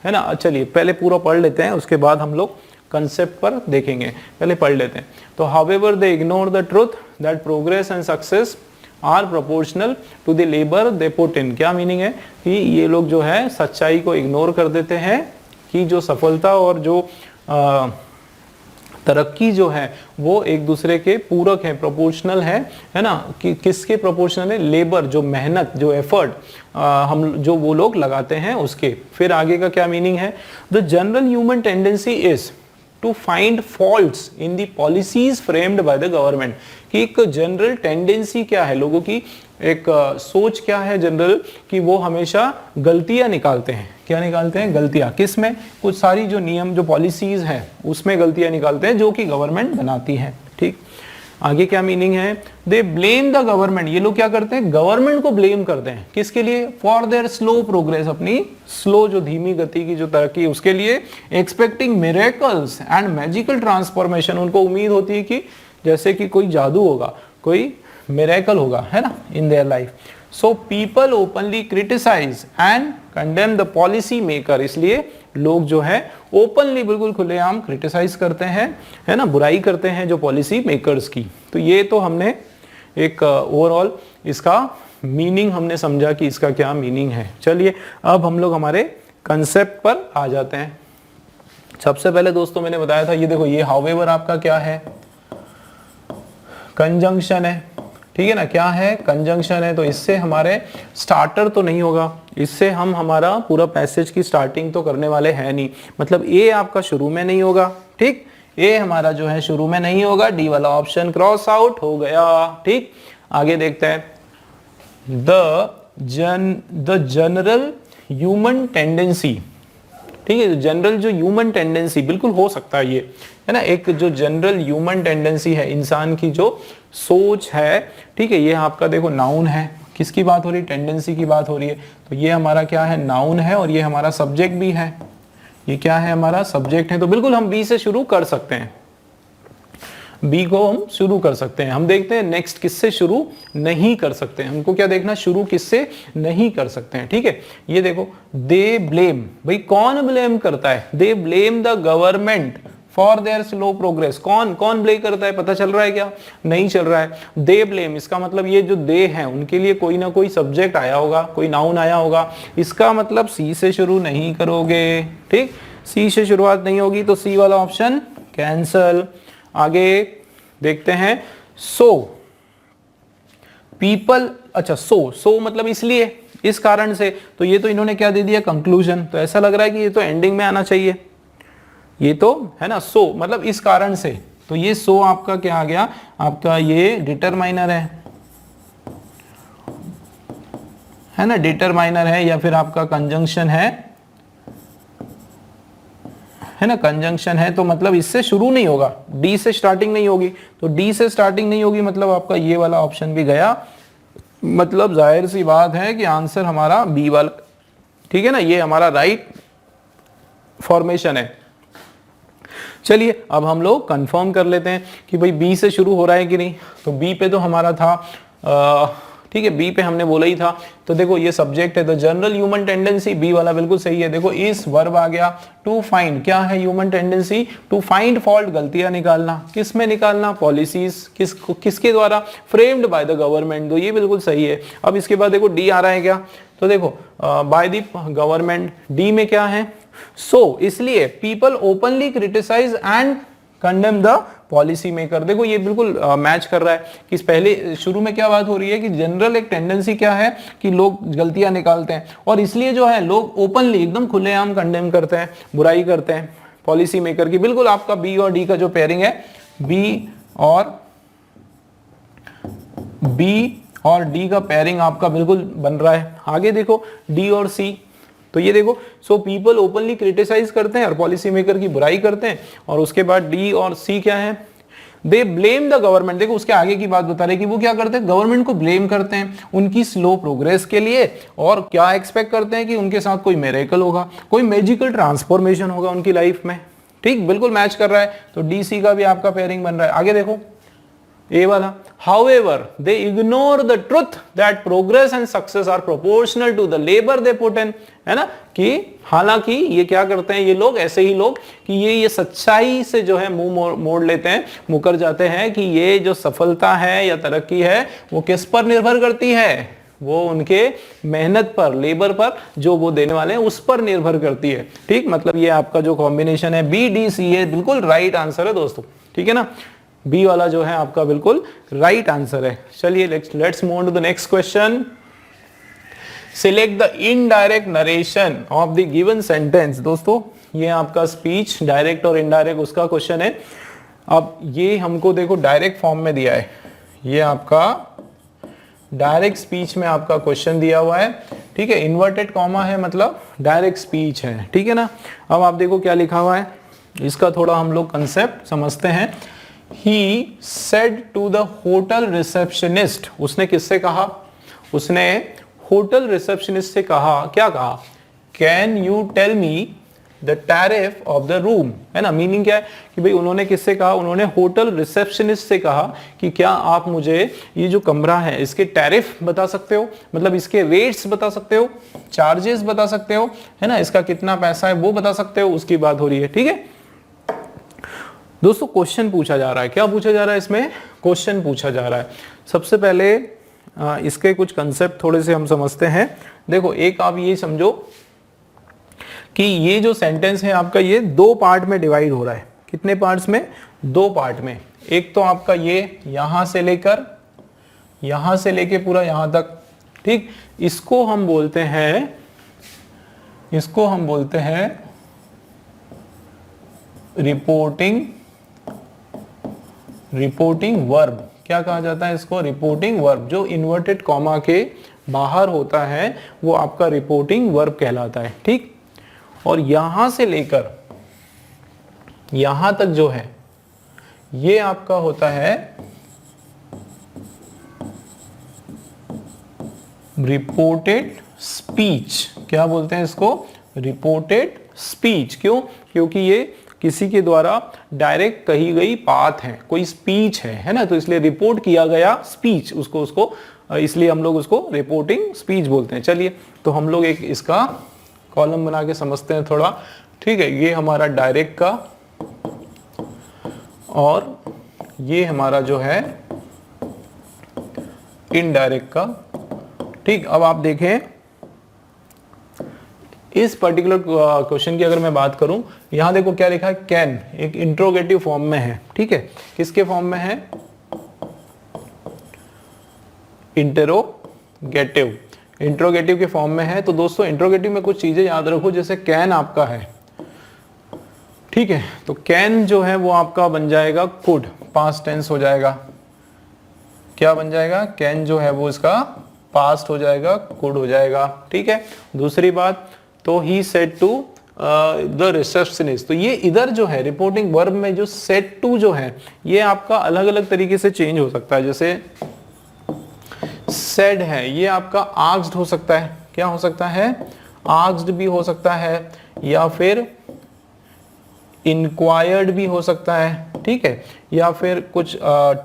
है ना। चलिए पहले पूरा पढ़ लेते हैं, उसके बाद हम लोग कंसेप्ट पर देखेंगे, पहले पढ़ लेते हैं। तो however they ignore the truth that progress and success are proportional to the labour they put in. क्या मीनिंग है कि ये लोग जो है सच्चाई को इग्नोर कर देते हैं, कि जो सफलता और जो तरक्की जो है वो एक दूसरे के पूरक है, प्रोपोर्शनल है ना, कि किसके प्रोपोर्शनल है, लेबर, जो मेहनत, जो एफर्ट हम जो वो लोग लगाते हैं उसके। फिर आगे का क्या मीनिंग है, the general human tendency is to find faults in the policies framed by the government, कि एक जनरल टेंडेंसी क्या है लोगों की, एक सोच क्या है जनरल, कि वो हमेशा गलतियां निकालते हैं। क्या निकालते हैं, गलतियां। किस में, कुछ सारी जो नियम, जो पॉलिसीज है उसमें गलतियां निकालते हैं जो कि गवर्नमेंट बनाती है। ठीक, आगे क्या मीनिंग है, दे ब्लेम द गवर्नमेंट, ये लोग क्या करते हैं, गवर्नमेंट को ब्लेम करते हैं। किसके लिए, फॉर देयर स्लो प्रोग्रेस, अपनी स्लो, जो धीमी गति की जो तरक्की, उसके लिए। Expecting miracles and magical transformation, उनको उम्मीद होती है कि जैसे कि कोई जादू होगा, कोई मिरेकल होगा, है ना, in their life. So people openly criticise and condemn the policy maker, इसलिए लोग जो है ओपनली, बिल्कुल खुलेआम क्रिटिसाइज करते हैं, है ना, बुराई करते हैं जो पॉलिसी मेकर्स की। तो ये तो हमने एक ओवरऑल इसका मीनिंग हमने समझा कि इसका क्या मीनिंग है। चलिए अब हम लोग हमारे कंसेप्ट पर आ जाते हैं। सबसे पहले दोस्तों मैंने बताया था, ये देखो, ये हाउएवर आपका क्या है, कंजंक्शन है, ठीक है ना, क्या है, कंजंक्शन है। तो इससे हमारे स्टार्टर तो नहीं होगा, इससे हम हमारा पूरा पैसेज की स्टार्टिंग तो करने वाले हैं नहीं, मतलब ए आपका शुरू में नहीं होगा। ठीक, ए हमारा जो है शुरू में नहीं होगा, डी वाला ऑप्शन क्रॉस आउट हो गया। ठीक, आगे देखते हैं, द जनरल ह्यूमन टेंडेंसी, ठीक है, जनरल जो ह्यूमन टेंडेंसी, बिल्कुल हो सकता है ये, है ना, एक जो जनरल ह्यूमन टेंडेंसी है, इंसान की जो सोच है, ठीक है, ये आपका देखो नाउन है, किसकी बात हो रही है, टेंडेंसी की बात हो रही है। तो ये हमारा क्या है, नाउन है, और ये हमारा सब्जेक्ट भी है, ये क्या है, हमारा सब्जेक्ट है। तो बिल्कुल हम बी से शुरू कर सकते हैं, बी को हम शुरू कर सकते हैं। हम देखते हैं नेक्स्ट किससे शुरू नहीं कर सकते हैं, हमको क्या देखना, शुरू किससे नहीं कर सकते हैं। ठीक है, ये देखो, दे ब्लेम, भाई कौन ब्लेम करता है, they blame the government for their slow progress. कौन कौन ब्लेम करता है, पता चल रहा है क्या, नहीं चल रहा है। दे ब्लेम, इसका मतलब ये जो दे हैं उनके लिए कोई ना कोई सब्जेक्ट आया होगा, कोई नाउन आया होगा, इसका मतलब सी से शुरू नहीं करोगे। ठीक, सी से शुरुआत नहीं होगी तो सी वाला ऑप्शन कैंसल। आगे देखते हैं, सो पीपल, अच्छा सो मतलब इसलिए, इस कारण से, तो ये तो इन्होंने क्या दे दिया, कंक्लूजन। तो ऐसा लग रहा है कि ये तो एंडिंग में आना चाहिए, ये तो है ना, सो मतलब इस कारण से। तो ये सो आपका क्या आ गया, आपका ये डिटरमाइनर है ना, डिटरमाइनर है, या फिर आपका कंजंक्शन है ना, कंजंक्शन है। तो मतलब इससे शुरू नहीं होगा, डी से स्टार्टिंग नहीं होगी, तो डी से स्टार्टिंग नहीं होगी, मतलब आपका ये वाला ऑप्शन भी गया। मतलब जाहिर सी बात है कि आंसर हमारा बी वाला, ठीक है ना, ये हमारा राइट फॉर्मेशन है। चलिए अब हम लोग कंफर्म कर लेते हैं कि भाई बी से शुरू हो रहा है कि नहीं। तो बी पे तो हमारा था, ठीक है, बी पे हमने बोला ही था। तो देखो ये सब्जेक्ट है, the general human tendency, B वाला बिल्कुल सही है। देखो इस वर्ब आ गया, टू फाइंड, क्या है human tendency, to find fault, गलतियां निकालना, किस में निकालना, पॉलिसीज, किसके द्वारा, फ्रेम्ड बाय द गवर्नमेंट। तो ये बिल्कुल सही है। अब इसके बाद देखो डी आ रहा है क्या, तो देखो बाय द गवर्नमेंट, डी में क्या है, सो इसलिए people openly criticise and condemn the policy maker. देखो ये बिल्कुल मैच कर रहा है कि पहले शुरू में क्या बात हो रही है कि जनरल एक टेंडेंसी क्या है कि लोग गलतियां निकालते हैं, और इसलिए जो है लोग ओपनली एकदम खुलेआम कंडेम करते हैं, बुराई करते हैं पॉलिसी मेकर की। बिल्कुल आपका बी और डी का जो पेयरिंग है, बी और डी का पेयरिंग आपका बिल्कुल बन रहा है। आगे देखो डी और सी, तो ये देखो, सो पीपल ओपनली क्रिटिसाइज करते हैं और पॉलिसी मेकर की बुराई करते हैं। और उसके बाद डी और सी क्या है, दे ब्लेम द गवर्नमेंट। देखो उसके आगे की बात बता रहे कि वो क्या करते हैं, गवर्नमेंट को ब्लेम करते हैं उनकी स्लो प्रोग्रेस के लिए, और क्या एक्सपेक्ट करते हैं कि उनके साथ कोई मिरेकल होगा, कोई मैजिकल ट्रांसफॉर्मेशन होगा उनकी लाइफ में। ठीक, बिल्कुल मैच कर रहा है। तो डी सी का भी आपका पेयरिंग बन रहा है। आगे देखो ए वाला, however they ignore the truth that progress and success are proportional to the labor they put in, है ना, कि हालांकि ये क्या करते हैं, ये लोग ऐसे ही लोग कि ये सच्चाई से जो है मुंह मोड़ लेते हैं, मुकर जाते हैं कि ये जो सफलता है या तरक्की है वो किस पर निर्भर करती है, वो उनके मेहनत पर, लेबर पर जो वो देने वाले हैं उस पर निर्भर करती है। ठीक, मतलब ये आपका जो कॉम्बिनेशन है बी डी सी ए बिल्कुल राइट आंसर है दोस्तों। ठीक है ना, बी वाला जो है आपका बिल्कुल राइट आंसर है। चलिए let's move on to the next question. Select the indirect narration of the given sentence. दोस्तों ये आपका स्पीच, डायरेक्ट और इनडायरेक्ट उसका क्वेश्चन है। अब ये हमको देखो डायरेक्ट फॉर्म में दिया है, ये आपका डायरेक्ट स्पीच में आपका क्वेश्चन दिया हुआ है। ठीक है, इन्वर्टेड कॉमा है मतलब डायरेक्ट स्पीच है। ठीक है ना, अब आप देखो क्या लिखा हुआ है, इसका थोड़ा हम लोग कंसेप्ट समझते हैं। He said to the hotel receptionist, उसने किससे कहा, उसने होटल रिसेप्शनिस्ट से कहा, क्या कहा, can you tell me the tariff of the room, है ना। मीनिंग क्या है कि भाई उन्होंने किससे कहा, उन्होंने होटल रिसेप्शनिस्ट से कहा कि क्या आप मुझे ये जो कमरा है इसके टैरिफ बता सकते हो, मतलब इसके रेट्स बता सकते हो, चार्जेस बता सकते हो, है ना, इसका कितना पैसा है वो बता सकते हो, उसकी बात हो रही है। ठीक है दोस्तों, क्वेश्चन पूछा जा रहा है, क्या पूछा जा रहा है इसमें, क्वेश्चन पूछा जा रहा है। सबसे पहले इसके कुछ कंसेप्ट थोड़े से हम समझते हैं। देखो एक आप ये समझो कि ये जो सेंटेंस है आपका ये दो पार्ट में डिवाइड हो रहा है। कितने पार्ट्स में, दो पार्ट में। एक तो आपका ये यहां से लेके पूरा यहां तक। ठीक, इसको हम बोलते हैं रिपोर्टिंग वर्ब। क्या कहा जाता है इसको, रिपोर्टिंग वर्ब। जो इन्वर्टेड कॉमा के बाहर होता है वो आपका रिपोर्टिंग वर्ब कहलाता है। ठीक, और यहां से लेकर यहां तक जो है ये आपका होता है रिपोर्टेड स्पीच। क्या बोलते हैं इसको, रिपोर्टेड स्पीच। क्यों, क्योंकि ये किसी के द्वारा डायरेक्ट कही गई बात है, कोई स्पीच है ना, तो इसलिए रिपोर्ट किया गया स्पीच, उसको इसलिए हम लोग उसको रिपोर्टिंग स्पीच बोलते हैं। चलिए तो हम लोग एक इसका कॉलम बना के समझते हैं थोड़ा। ठीक है, ये हमारा डायरेक्ट का और ये हमारा जो है इनडायरेक्ट का। ठीक, अब आप देखें इस पर्टिकुलर क्वेश्चन की अगर मैं बात करूं, यहां देखो क्या लिखा है, कैन, एक इंट्रोगेटिव फॉर्म में है। ठीक है, किसके फॉर्म में है, इंट्रोगेटिव के फॉर्म में है। तो दोस्तों इंट्रोगेटिव में कुछ चीजें याद रखो, जैसे कैन आपका है, ठीक है, तो कैन जो है वो आपका बन जाएगा कुड, पास्ट टेंस हो जाएगा। क्या बन जाएगा, कैन जो है वो इसका पास्ट हो जाएगा, कुड हो जाएगा। ठीक है, दूसरी बात तो he said to the receptionist, तो ये इधर जो है रिपोर्टिंग वर्ब में जो सेड टू जो है ये आपका अलग अलग तरीके से चेंज हो सकता है। जैसे सेड है ये आपका आस्क्ड हो सकता है, क्या हो सकता है, आस्क्ड भी हो सकता है, या फिर इंक्वायर्ड भी हो सकता है। ठीक है, या फिर कुछ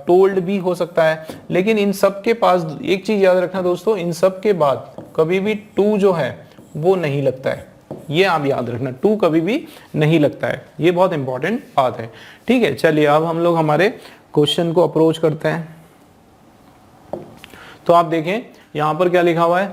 टोल्ड भी हो सकता है। लेकिन इन सब के पास एक चीज याद रखना दोस्तों, इन सब के बाद कभी भी टू जो है वो नहीं लगता है, ये आप याद रखना, टू कभी भी नहीं लगता है, ये बहुत इंपॉर्टेंट बात है। ठीक है, चलिए अब हम लोग हमारे क्वेश्चन को अप्रोच करते हैं। तो आप देखें यहां पर क्या लिखा हुआ है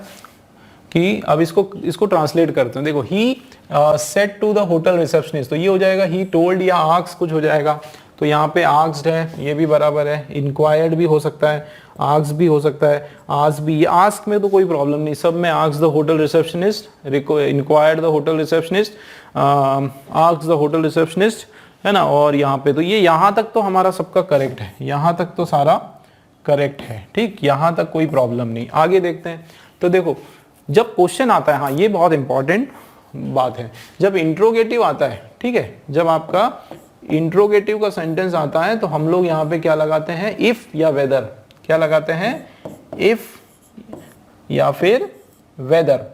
कि अब इसको ट्रांसलेट करते हैं। देखो he said to the hotel receptionist, तो ये हो जाएगा ही टोल्ड या आस्क्ड कुछ हो जाएगा। तो यहाँ पे आस्क्ड है, ये भी बराबर है, इंक्वायर्ड भी हो सकता है, आस्क्ड भी हो सकता है, आस्क्ड भी, ये आस्क में तो कोई प्रॉब्लम नहीं, सब में asked the hotel receptionist, inquired the hotel receptionist, asked the hotel receptionist, है ना। और यहाँ पे तो ये यहाँ तक तो हमारा सबका करेक्ट है, यहाँ तक तो सारा करेक्ट है। ठीक, यहाँ तक कोई प्रॉब्लम नहीं। आगे देखते हैं। तो देखो जब क्वेश्चन आता है, हाँ ये बहुत इंपॉर्टेंट बात है, जब इंट्रोगेटिव आता है, ठीक है, जब आपका इंट्रोगेटिव का सेंटेंस आता है तो हम लोग यहाँ पे क्या लगाते हैं, इफ या वेदर। क्या लगाते हैं, इफ या फिर वेदर,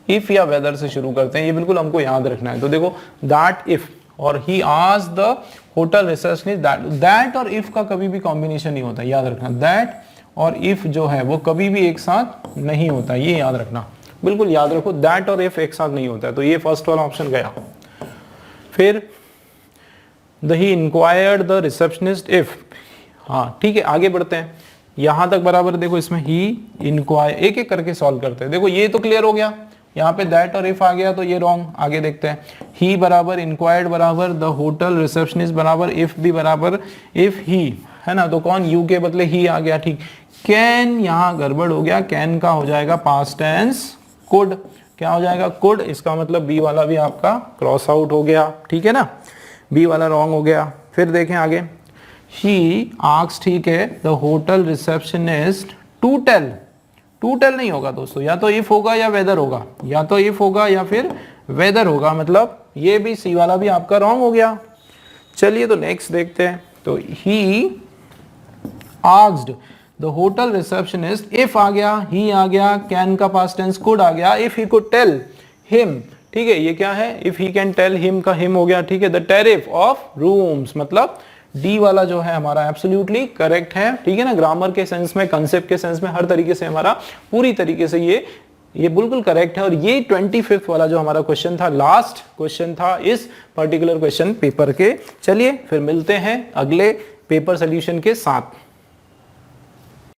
इफ या वेदर से शुरू करते हैं, ये बिल्कुल हमको याद रखना है। तो देखो दैट इफ और ही asked the hotel receptionist that और इफ का कभी भी कॉम्बिनेशन नहीं होता, याद रखना। दैट और इफ जो है वो कभी भी एक साथ नहीं होता, ये याद रखना, बिल्कुल याद रखो, दैट और इफ एक साथ नहीं होता है। तो ये फर्स्ट वाला ऑप्शन गया। फिर ही इंक्वायर्ड द रिसेप्शनिस्ट इफ, हाँ ठीक है, आगे बढ़ते हैं। यहां तक बराबर देखो, इसमें ही इंक्वायर, एक एक करके सॉल्व करते हैं। देखो ये तो क्लियर हो गया, यहाँ पे दैट और इफ आ गया तो ये रॉन्ग। आगे देखते हैं, ही बराबर इंक्वायर्ड बराबर द होटल रिसेप्शनिस्ट बराबर इफ भी बराबर इफ ही, है ना, तो कौन, यू के बदले ही आ गया, ठीक। कैन यहाँ गड़बड़ हो गया, कैन का हो जाएगा पास्ट टेंस कुड, क्या हो जाएगा, कुड। इसका मतलब बी वाला भी आपका क्रॉस आउट हो गया, ठीक है ना, बी वाला रॉन्ग हो गया। फिर देखें आगे, ही आस्क्ड, ठीक है, the hotel receptionist to tell, to tell नहीं होगा दोस्तों, या तो इफ होगा या वेदर होगा, या तो इफ होगा या फिर वेदर होगा, मतलब ये भी सी वाला भी आपका रॉन्ग हो गया। चलिए तो नेक्स्ट देखते हैं, तो he asked the hotel receptionist, if आ गया, ही आ गया, कैन का पास्ट टेंस कुड आ गया, if he could tell him, ठीक है, ये क्या है, if he can tell him का हिम हो गया, ठीक है, द टैरिफ ऑफ रूम्स, मतलब डी वाला जो है हमारा एब्सोल्युटली करेक्ट है, ठीक है ना, ग्रामर के सेंस में, कंसेप्ट के सेंस में, हर तरीके से हमारा पूरी तरीके से ये बिल्कुल करेक्ट है। और ये 25th वाला जो हमारा क्वेश्चन था, लास्ट क्वेश्चन था इस पर्टिकुलर क्वेश्चन पेपर के। चलिए फिर मिलते हैं अगले पेपर सोल्यूशन के साथ।